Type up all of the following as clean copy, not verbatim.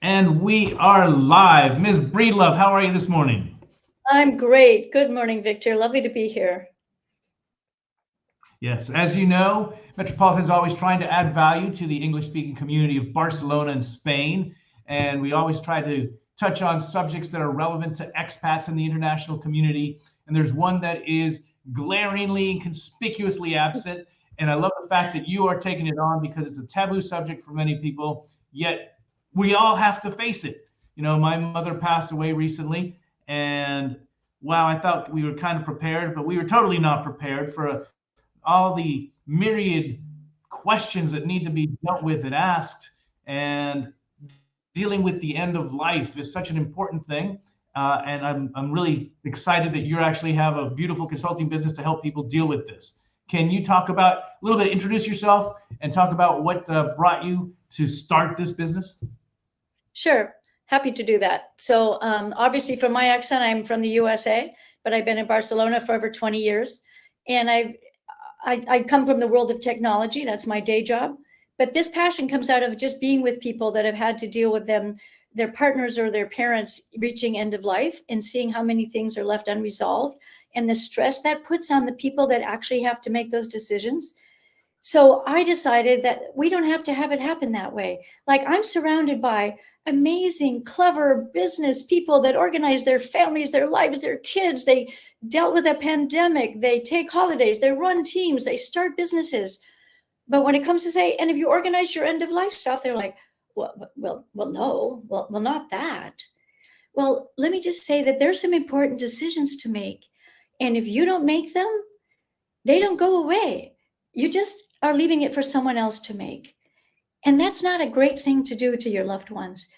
And we are live. Ms. Breedlove, how are you this morning? I'm great. Good morning, Victor. Lovely to be here. Yes, as you know, Metropolitan is always trying to add value to the English-speaking community of Barcelona and Spain. And we always try to touch on subjects that are relevant to expats in the international community. And there's one that is glaringly and conspicuously absent. And I love the fact that you are taking it on because it's a taboo subject for many people, yet we all have to face it. You know, my mother passed away recently, and wow, I thought we were kind of prepared, but we were totally not prepared for all the myriad questions that need to be dealt with and asked. And dealing with the end of life is such an important thing. And I'm really excited that you actually have a beautiful consulting business to help people deal with this. Can you talk about a little bit, introduce yourself and talk about what brought you to start this business? Sure. Happy to do that. So, obviously, from my accent, I'm from the USA, but I've been in Barcelona for over 20 years. And I come from the world of technology. That's my day job. But this passion comes out of just being with people that have had to deal with their partners or their parents reaching end of life and seeing how many things are left unresolved and the stress that puts on the people that actually have to make those decisions. So I decided that we don't have to have it happen that way. Like, I'm surrounded by amazing, clever business people that organize their families, their lives, their kids. They dealt with a pandemic. They take holidays. They run teams. They start businesses. But when it comes to say, and if you organize your end of life stuff, they're like, no, not that. Well, let me just say that there's some important decisions to make. And if you don't make them, they don't go away. You just are leaving it for someone else to make. And that's not a great thing to do to your loved ones.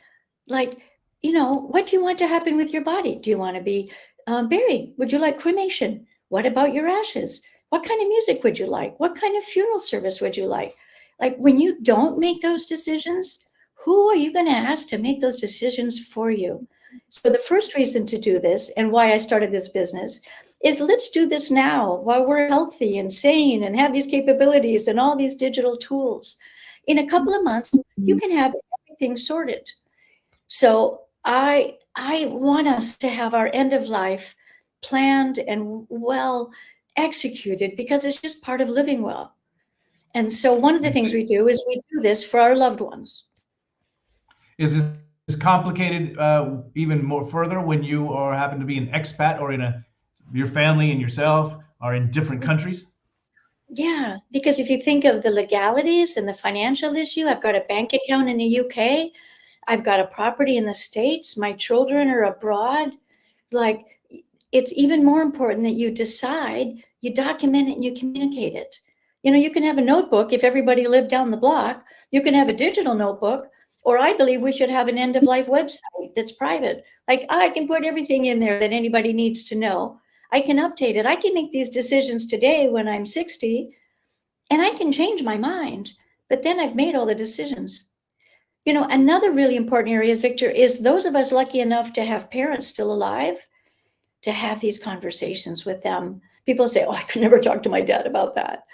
Like, what do you want to happen with your body? Do you want to be buried? Would you like cremation? What about your ashes? What kind of music would you like? What kind of funeral service would you like? Like, when you don't make those decisions, who are you going to ask to make those decisions for you? So the first reason to do this, and why I started this business, is let's do this now while we're healthy and sane and have these capabilities and all these digital tools. In a couple of months, you can have everything sorted. So I want us to have our end of life planned and well executed, because it's just part of living well. And so one of the things we do is we do this for our loved ones. Is this complicated even more further when you are happen to be an expat or your family and yourself are in different countries? Yeah, because if you think of the legalities and the financial issue, I've got a bank account in the UK, I've got a property in the States, my children are abroad. Like, it's even more important that you decide, you document it, and you communicate it. You can have a notebook if everybody lived down the block. You can have a digital notebook, or I believe we should have an end of life website that's private. Like, I can put everything in there that anybody needs to know. I can update it. I can make these decisions today when I'm 60, and I can change my mind, but then I've made all the decisions. Another really important area, Victor, is those of us lucky enough to have parents still alive, to have these conversations with them. People say, oh, I could never talk to my dad about that.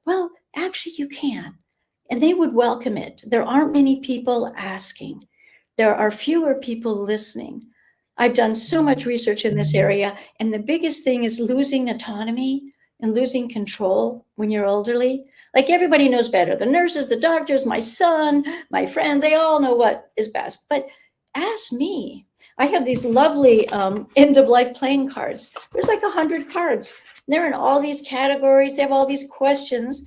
Well, actually, you can, and they would welcome it. There aren't many people asking. There are fewer people listening. I've done so much research in this area, and the biggest thing is losing autonomy and losing control when you're elderly. Like, everybody knows better. The nurses, the doctors, my son, my friend, they all know what is best. But ask me. I have these lovely end-of-life playing cards. There's like 100 cards. They're in all these categories. They have all these questions.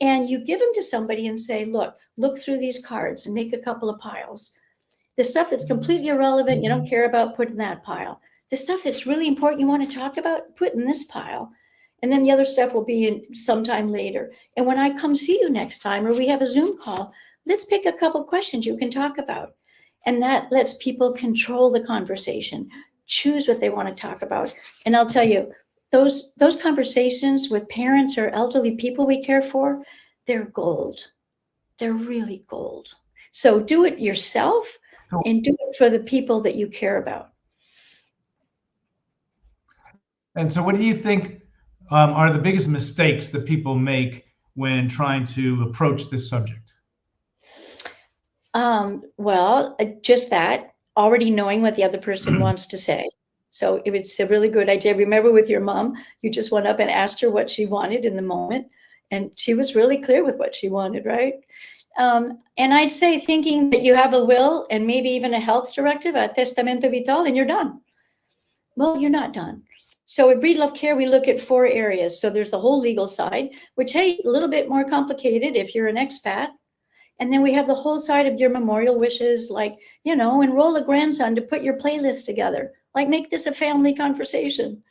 And you give them to somebody and say, look through these cards and make a couple of piles. The stuff that's completely irrelevant, you don't care about, put in that pile. The stuff that's really important, you want to talk about, put in this pile. And then the other stuff will be in sometime later. And when I come see you next time, or we have a Zoom call, let's pick a couple questions you can talk about. And that lets people control the conversation, choose what they want to talk about. And I'll tell you, those conversations with parents or elderly people we care for, they're gold. They're really gold. So do it yourself and do it for the people that you care about. And so what do you think are the biggest mistakes that people make when trying to approach this subject? Well, just that, already knowing what the other person wants to say. So if it's a really good idea, remember with your mom, you just went up and asked her what she wanted in the moment, and she was really clear with what she wanted, right? And I'd say thinking that you have a will and maybe even a health directive, a testamento vital, and you're done. Well, you're not done. So at Breedlove Care, we look at 4 areas. So there's the whole legal side, which, hey, a little bit more complicated if you're an expat. And then we have the whole side of your memorial wishes, like, enroll a grandson to put your playlist together, like make this a family conversation.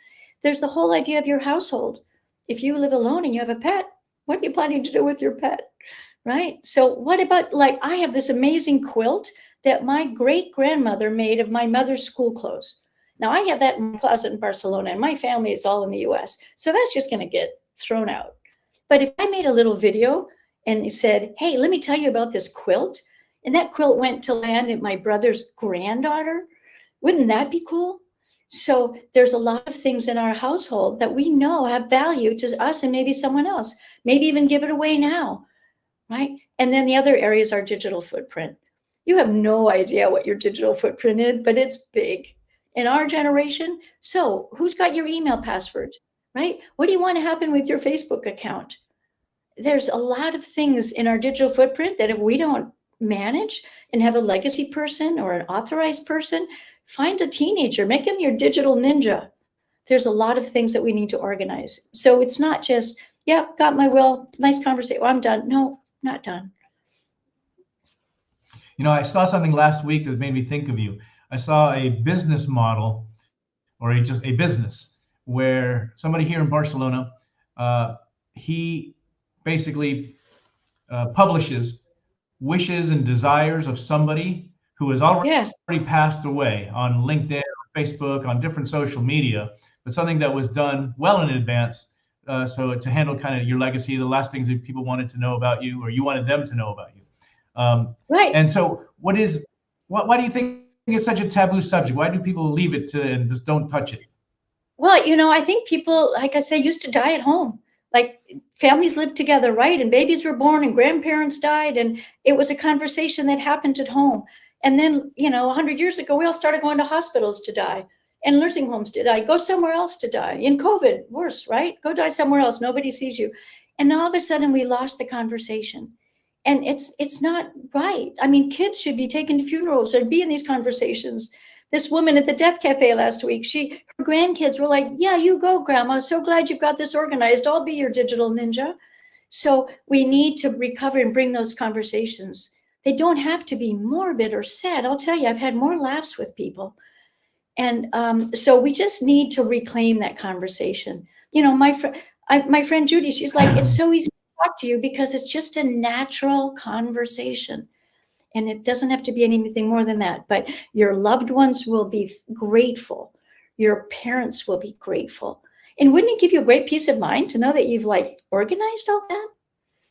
There's the whole idea of your household. If you live alone and you have a pet, what are you planning to do with your pet? Right? So what about, like, I have this amazing quilt that my great grandmother made of my mother's school clothes. Now I have that in my closet in Barcelona, and my family is all in the US. So that's just going to get thrown out. But if I made a little video and he said, hey, let me tell you about this quilt, and that quilt went to land at my brother's granddaughter, wouldn't that be cool? So there's a lot of things in our household that we know have value to us and maybe someone else, maybe even give it away now, right? And then the other area is our digital footprint. You have no idea what your digital footprint is, but it's big in our generation. So who's got your email password, right? What do you want to happen with your Facebook account? There's a lot of things in our digital footprint that if we don't manage and have a legacy person or an authorized person, find a teenager, make them your digital ninja. There's a lot of things that we need to organize. So it's not just, yeah, got my will, nice conversation, well, I'm done. No, not done. I saw something last week that made me think of you. I saw a business model, or just a business, where somebody here in Barcelona, he basically publishes wishes and desires of somebody who has already Yes. passed away on LinkedIn, or Facebook, on different social media, but something that was done well in advance. So to handle kind of your legacy, the last things that people wanted to know about you, or you wanted them to know about you. Right. And so why do you think it's such a taboo subject? Why do people leave it to and just don't touch it? Well, I think people, like I say, used to die at home. Like families lived together, right? And babies were born and grandparents died. And it was a conversation that happened at home. And then, 100 years ago, we all started going to hospitals to die and nursing homes to die. Go somewhere else to die. In COVID, worse, right? Go die somewhere else. Nobody sees you. And all of a sudden we lost the conversation. And it's not right. I mean, kids should be taken to funerals or be in these conversations. This woman at the Death Cafe last week, her grandkids were like, yeah, you go, Grandma. So glad you've got this organized. I'll be your digital ninja. So we need to recover and bring those conversations. They don't have to be morbid or sad. I'll tell you, I've had more laughs with people. And so we just need to reclaim that conversation. My friend Judy, she's like, it's so easy to talk to you because it's just a natural conversation. And it doesn't have to be anything more than that. But your loved ones will be grateful. Your parents will be grateful. And wouldn't it give you a great peace of mind to know that you've organized all that?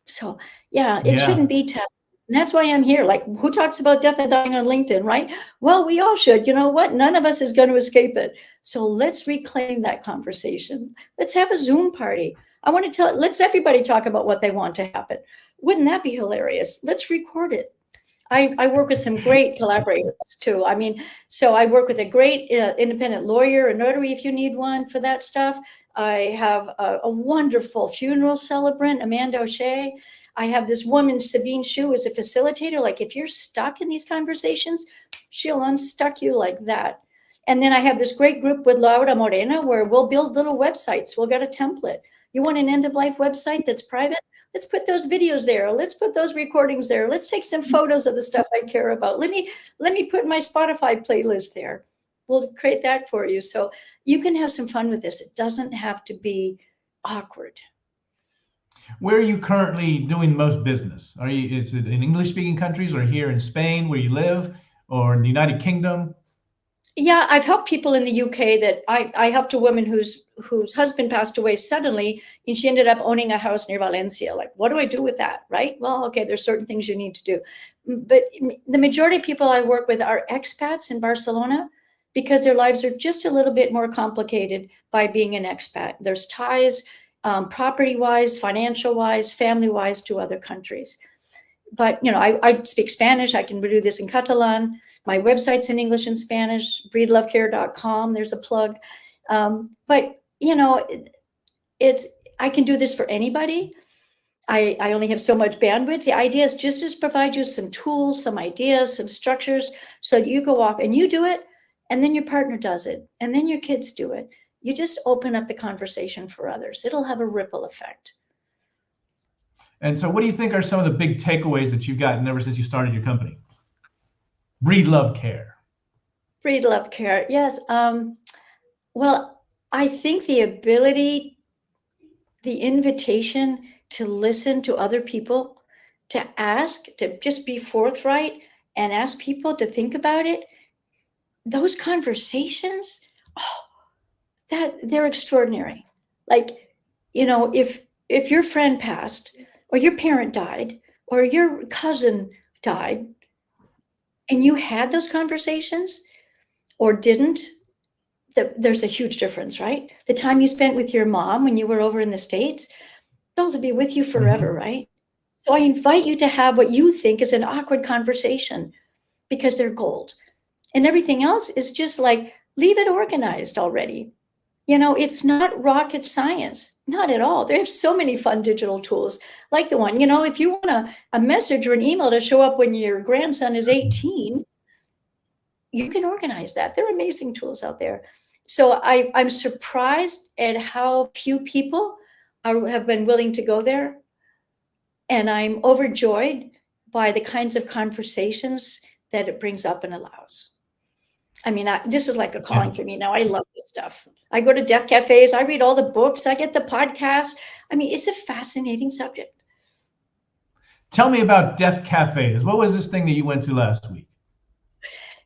So yeah, it shouldn't be tough. And that's why I'm here. Like, who talks about death and dying on LinkedIn, right? Well, we all should. You know what? None of us is going to escape it. So let's reclaim that conversation. Let's have a Zoom party. Let's everybody talk about what they want to happen. Wouldn't that be hilarious? Let's record it. I work with some great collaborators too. I mean, so I work with a great independent lawyer, a notary if you need one for that stuff. I have a wonderful funeral celebrant, Amanda O'Shea. I have this woman, Sabine Shu, as a facilitator. Like if you're stuck in these conversations, she'll unstuck you like that. And then I have this great group with Laura Morena where we'll build little websites. We'll get a template. You want an end-of-life website that's private? Let's put those videos there. Let's put those recordings there. Let's take some photos of the stuff I care about. Let me put my Spotify playlist there. We'll create that for you. So you can have some fun with this. It doesn't have to be awkward. Where are you currently doing most business? Is it in English-speaking countries, or here in Spain where you live, or in the United Kingdom? Yeah, I've helped people in the UK that I helped a woman whose husband passed away suddenly, and she ended up owning a house near Valencia. Like, what do I do with that? Right? Well, okay, there's certain things you need to do. But the majority of people I work with are expats in Barcelona because their lives are just a little bit more complicated by being an expat. There's ties, property-wise, financial-wise, family-wise to other countries. but I speak Spanish. I can do this in Catalan. My website's in English and Spanish, breedlovecare.com. There's a plug. But I can do this for anybody. I only have so much bandwidth. The idea is just to provide you some tools, some ideas, some structures, so that you go off and you do it, and then your partner does it, and then your kids do it. You just open up the conversation for others. It'll have a ripple effect. And so what do you think are some of the big takeaways that you've gotten ever since you started your company? Breedlove Care. Breedlove Care, yes. Well, I think the ability, the invitation to listen to other people, to ask, to just be forthright and ask people to think about it, those conversations, that they're extraordinary. Like, if your friend passed, or your parent died, or your cousin died, and you had those conversations or didn't, there's a huge difference, right? The time you spent with your mom when you were over in the States, those will be with you forever, right? So I invite you to have what you think is an awkward conversation, because they're gold. And everything else is just like, leave it organized already. It's not rocket science, not at all. They have so many fun digital tools, like the one, if you want a message or an email to show up when your grandson is 18, you can organize that. There are amazing tools out there. So I'm surprised at how few people have been willing to go there. And I'm overjoyed by the kinds of conversations that it brings up and allows. I mean, this is like a calling for me now. I love this stuff. I go to death cafes. I read all the books. I get the podcasts. I mean, it's a fascinating subject. Tell me about death cafes. What was this thing that you went to last week?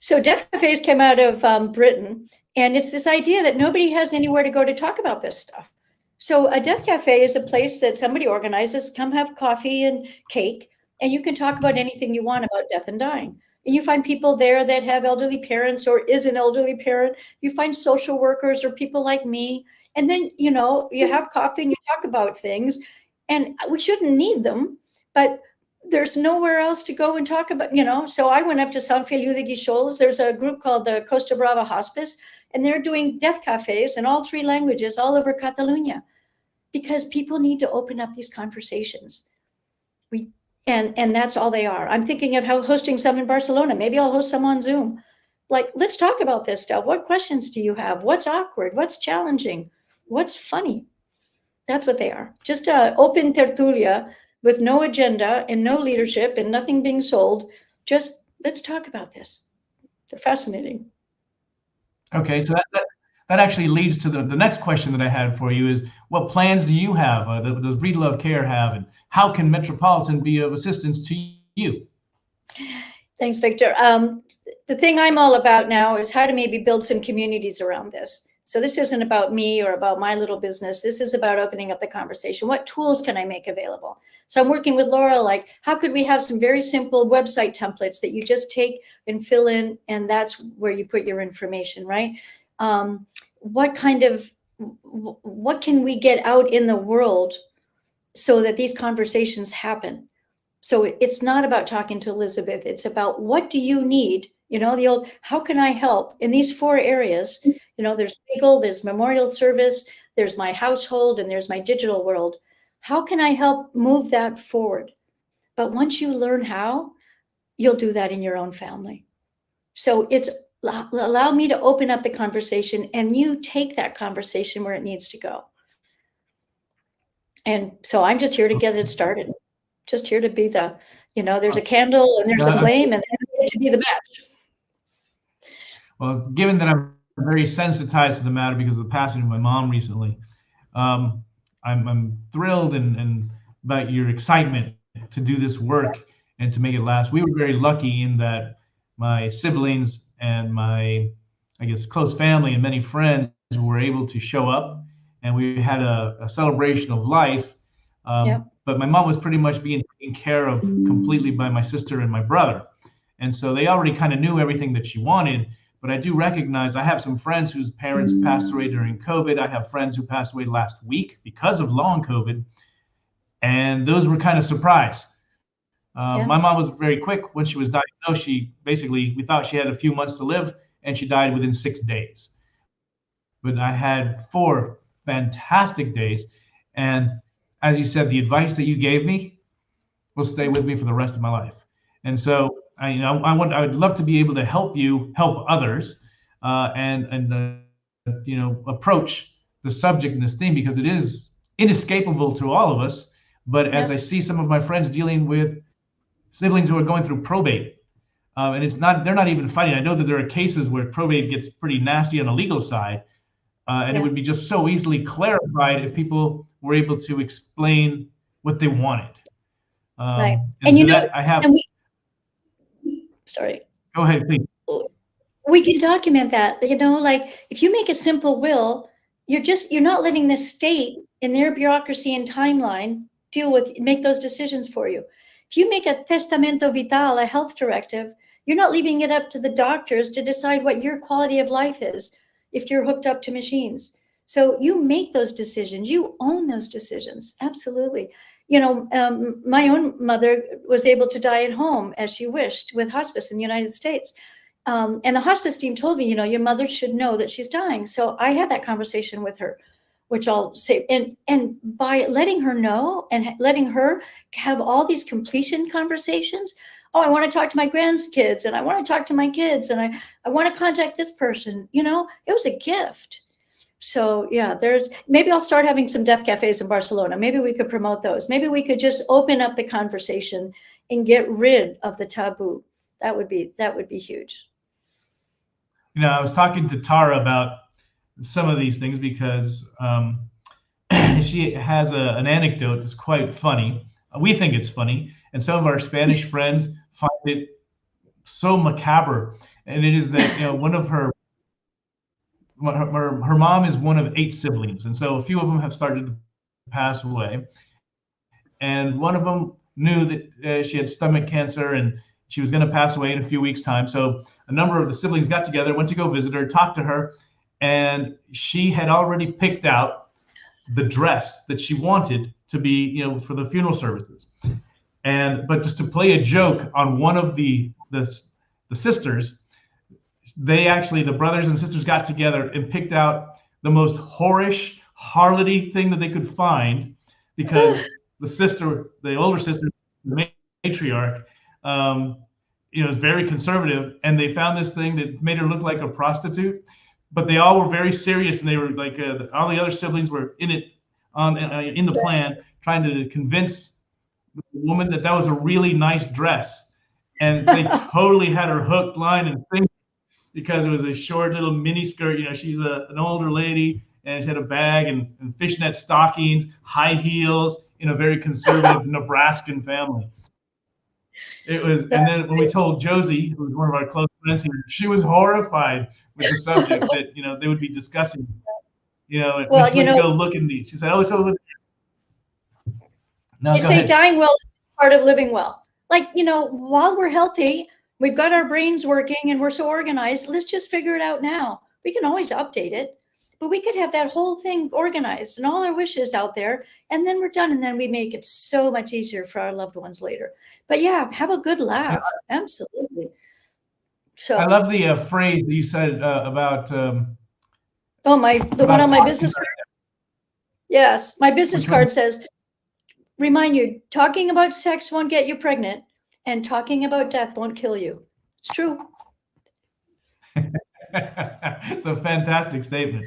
So death cafes came out of Britain. And it's this idea that nobody has anywhere to go to talk about this stuff. So a death cafe is a place that somebody organizes, come have coffee and cake, and you can talk about anything you want about death and dying. And you find people there that have elderly parents or is an elderly parent. You find social workers or people like me. And then, you have coffee and you talk about things. And we shouldn't need them, but there's nowhere else to go and talk about, So I went up to Sant Feliu de Guíxols. There's a group called the Costa Brava Hospice, and they're doing death cafes in all 3 languages all over Catalonia, because people need to open up these conversations. And that's all they are. I'm thinking of hosting some in Barcelona. Maybe I'll host some on Zoom. Like, let's talk about this stuff. What questions do you have? What's awkward? What's challenging? What's funny? That's what they are. Just an open tertulia with no agenda and no leadership and nothing being sold. Just let's talk about this. They're fascinating. Okay, so that actually leads to the next question that I had for you is, what plans do you have, does Breedlove Care have, and how can Metropolitan be of assistance to you? Thanks, Victor. The thing I'm all about now is how to maybe build some communities around this. So this isn't about me or about my little business. This is about opening up the conversation. What tools can I make available? So I'm working with Laura, like, how could we have some very simple website templates that you just take and fill in, and that's where you put your information, right? What can we get out in the world so that these conversations happen? So it's not about talking to Elizabeth. It's about, what do you need? The old, how can I help in these 4 areas? There's legal, there's memorial service, there's my household, and there's my digital world. How can I help move that forward? But once you learn how, you'll do that in your own family. So it's allow me to open up the conversation, and you take that conversation where it needs to go. And so I'm just here to get it started. Just here to be there's a candle and there's a flame, and I'm here to be the match. Well, given that I'm very sensitized to the matter because of the passing of my mom recently, I'm thrilled and about your excitement to do this work and to make it last. We were very lucky in that my siblings and my, close family and many friends were able to show up, and we had a celebration of life. But my mom was pretty much being taken care of completely by my sister and my brother. And so they already kind of knew everything that she wanted. But I do recognize I have some friends whose parents passed away during COVID. I have friends who passed away last week because of long COVID. And those were kind of surprise. Yeah. My mom was very quick when she was diagnosed. We thought she had a few months to live, and she died within 6 days. But I had 4 fantastic days. And as you said, the advice that you gave me will stay with me for the rest of my life. And so I would love to be able to help you help others, approach the subject and this theme, because it is inescapable to all of us. But as Yep. I see some of my friends dealing with siblings who are going through probate, and they're not even fighting. I know that there are cases where probate gets pretty nasty on the legal side, and it Yeah. would be just so easily clarified if people were able to explain what they wanted. Right. And And to that, I have. and sorry. Go ahead, please. We can document that, like if you make a simple will, you're not letting the state in their bureaucracy and timeline make those decisions for you. If you make a testamento vital, a health directive, you're not leaving it up to the doctors to decide what your quality of life is if you're hooked up to machines. So you make those decisions, you own those decisions. Absolutely. My own mother was able to die at home as she wished with hospice in the United States. And the hospice team told me, your mother should know that she's dying. So I had that conversation with her, which I'll say, and by letting her know and letting her have all these completion conversations. Oh, I want to talk to my grandkids, and I want to talk to my kids, and I want to contact this person. It was a gift. So yeah, maybe I'll start having some death cafes in Barcelona. Maybe we could promote those. Maybe we could just open up the conversation and get rid of the taboo. That would be huge. I was talking to Tara about some of these things because she has an anecdote that's quite funny. We think it's funny, and some of our Spanish friends find it so macabre. And it is that one of her mom is one of 8 siblings, and so a few of them have started to pass away. And one of them knew that she had stomach cancer and she was going to pass away in a few weeks' time. So a number of the siblings got together, went to go visit her, talked to her, and she had already picked out the dress that she wanted to be, for the funeral services. But just to play a joke on one of the sisters, the brothers and sisters got together and picked out the most whorish, harlotty thing that they could find, because the older sister, the matriarch, is very conservative, and they found this thing that made her look like a prostitute. But they all were very serious, and they were like, all the other siblings were in it, in the plan, trying to convince the woman that was a really nice dress, and they totally had her hooked, line, and sinker, because it was a short little mini skirt. She's an older lady, and she had a bag and fishnet stockings, high heels, in a very conservative Nebraskan family. It was, and then when we told Josie, who was one of our close friends here, she was horrified with the subject that they would be discussing. When she went to go look in these, she said, "Oh, so." No, you say dying well is part of living well. While we're healthy, we've got our brains working and we're so organized. Let's just figure it out now. We can always update it, but we could have that whole thing organized and all our wishes out there, and then we're done. And then we make it so much easier for our loved ones later. But yeah, have a good laugh. Absolutely. So I love the phrase that you said about. The one on my business card. Yes, my business card says, remind you, talking about sex won't get you pregnant, and talking about death won't kill you. It's true. It's a fantastic statement.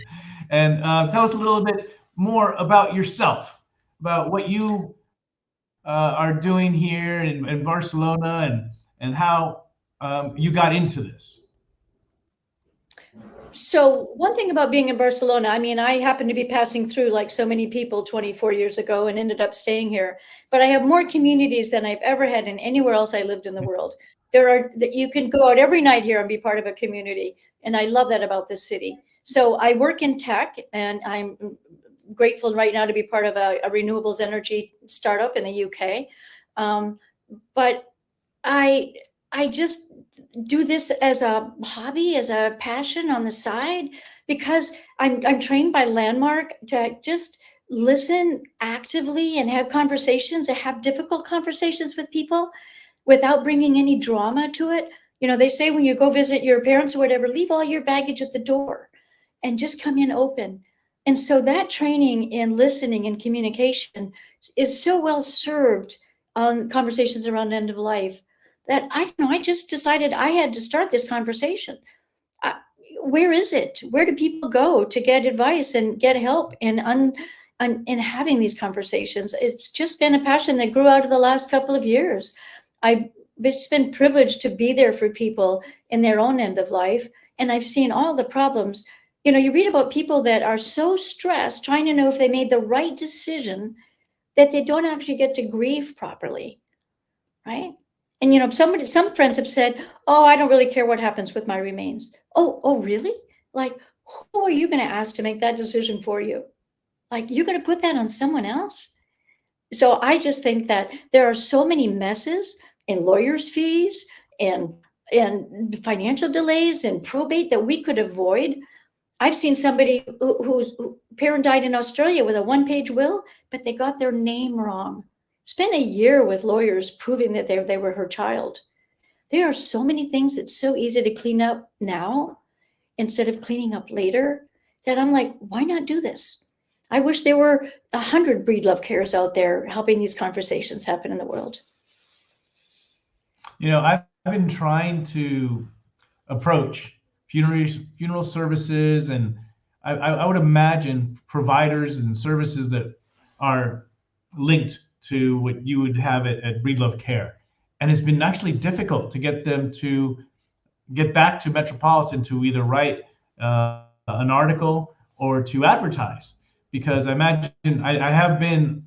And tell us a little bit more about yourself, about what you are doing here in Barcelona, and how you got into this. So one thing about being in Barcelona, I happened to be passing through like so many people 24 years ago and ended up staying here. But I have more communities than I've ever had in anywhere else I lived in the world. You can go out every night here and be part of a community. And I love that about this city. So I work in tech, and I'm grateful right now to be part of a renewables energy startup in the UK. But I just do this as a hobby, as a passion on the side, because I'm trained by Landmark to just listen actively and have conversations, and have difficult conversations with people. without bringing any drama to it. You know, they say when you go visit your parents or whatever, leave all your baggage at the door and just come in open. And so that training in listening and communication is so well served on conversations around end of life that I don't know, I just decided I had to start this conversation. I, where is it? Where do people go to get advice and get help in having these conversations? It's just been a passion that grew out of the last couple of years. I've just been privileged to be there for people in their own end of life. And I've seen all the problems. You know, you read about people that are so stressed trying to know if they made the right decision that they don't actually get to grieve properly, right? And you know, some friends have said, "Oh, I don't really care what happens with my remains." Oh, really? Like, who are you going to ask to make that decision for you? Like, you're going to put that on someone else? So I just think that there are so many messes in lawyers' fees and financial delays and probate that we could avoid. I've seen somebody whose parent died in Australia with a one-page will, but they got their name wrong. Spent a year with lawyers proving that they were her child. There are so many things that's so easy to clean up now instead of cleaning up later that I'm like, why not do this? I wish there were 100 Breedlove cares out there helping these conversations happen in the world. You know, I've been trying to approach funeral services, and I would imagine providers and services that are linked to what you would have at Breedlove Care. And it's been actually difficult to get them to get back to Metropolitan to either write an article or to advertise. Because I imagine I have been,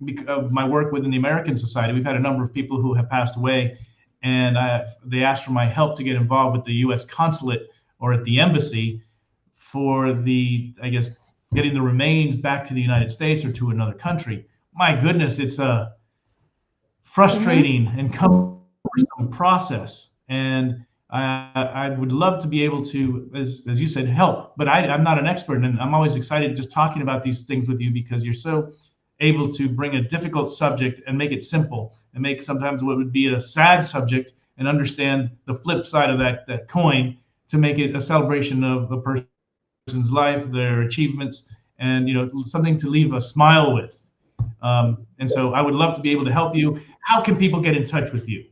because of my work within the American Society, we've had a number of people who have passed away, and they asked for my help to get involved with the U.S. consulate or at the embassy for I guess, getting the remains back to the United States or to another country. My goodness, it's a frustrating and cumbersome process. And I would love to be able to, as you said, help, but I'm not an expert, and I'm always excited just talking about these things with you because you're so able to bring a difficult subject and make it simple, and make sometimes what would be a sad subject and understand the flip side of that coin to make it a celebration of a person's life, their achievements, and you know, something to leave a smile with. And so I would love to be able to help you. How can people get in touch with you?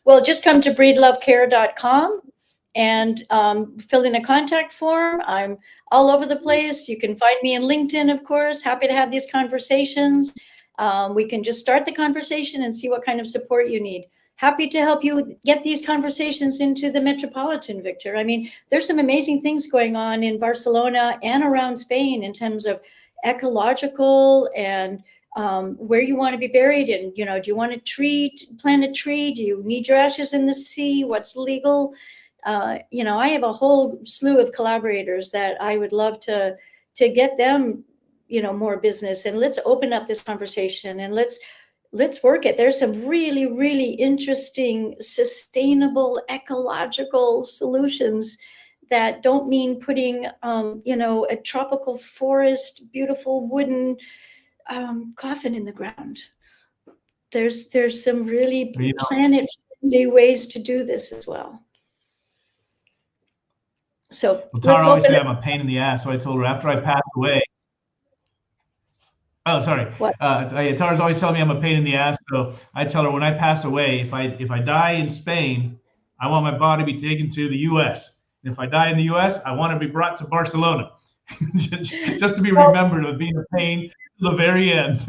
Well, just come to breedlovecare.com and fill in a contact form. I'm all over the place. You can find me in LinkedIn, of course. Happy to have these conversations. We can just start the conversation and see what kind of support you need. Happy to help you get these conversations into the Metropolitan, Victor. I mean, there's some amazing things going on in Barcelona and around Spain in terms of ecological and where you want to be buried. And, you know, do you want to plant a tree? Do you need your ashes in the sea? What's legal? You know, I have a whole slew of collaborators that I would love to get them, you know, more business. And let's open up this conversation and let's work it. There's some really, really interesting, sustainable, ecological solutions that don't mean putting, you know, a tropical forest, beautiful wooden coffin in the ground. There's some really planet-friendly ways to do this as well. So Tara always said I'm a pain in the ass, so I told her after I passed away. Oh, sorry. Tara's always telling me I'm a pain in the ass, so I tell her when I pass away, if I die in Spain, I want my body to be taken to the U.S. And if I die in the U.S., I want to be brought to Barcelona, just to be remembered of being a pain to the very end.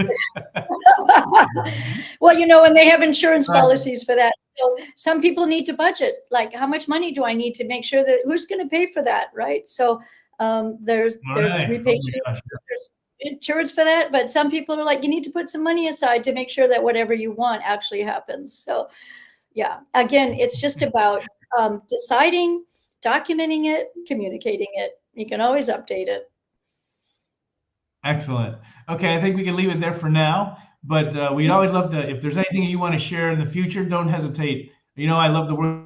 Well, you know, and they have insurance policies for that. So some people need to budget. Like, how much money do I need to make sure that who's going to pay for that, right? So there's repatriation, there's insurance for that. But some people are like, you need to put some money aside to make sure that whatever you want actually happens. So, yeah, again, it's just about deciding, documenting it, communicating it. You can always update it. Excellent. Okay, I think we can leave it there for now. But we'd always love to, if there's anything you want to share in the future, don't hesitate. You know, I love the work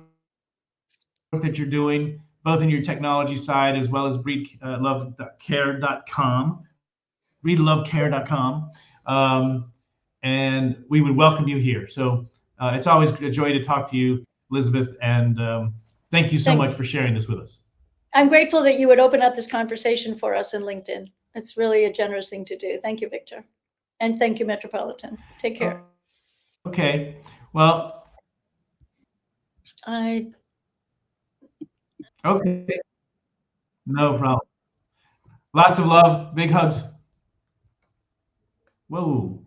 that you're doing, both in your technology side as well as breedlovecare.com, breedlovecare.com. And we would welcome you here. So It's always a joy to talk to you, Elizabeth, and thank you so Thanks. much for sharing this with us. I'm grateful that you would open up this conversation for us in LinkedIn. It's really a generous thing to do. Thank you, Victor. And thank you, Metropolitan. Take care. Okay. Well, I okay. No problem. Lots of love. Big hugs. Whoa.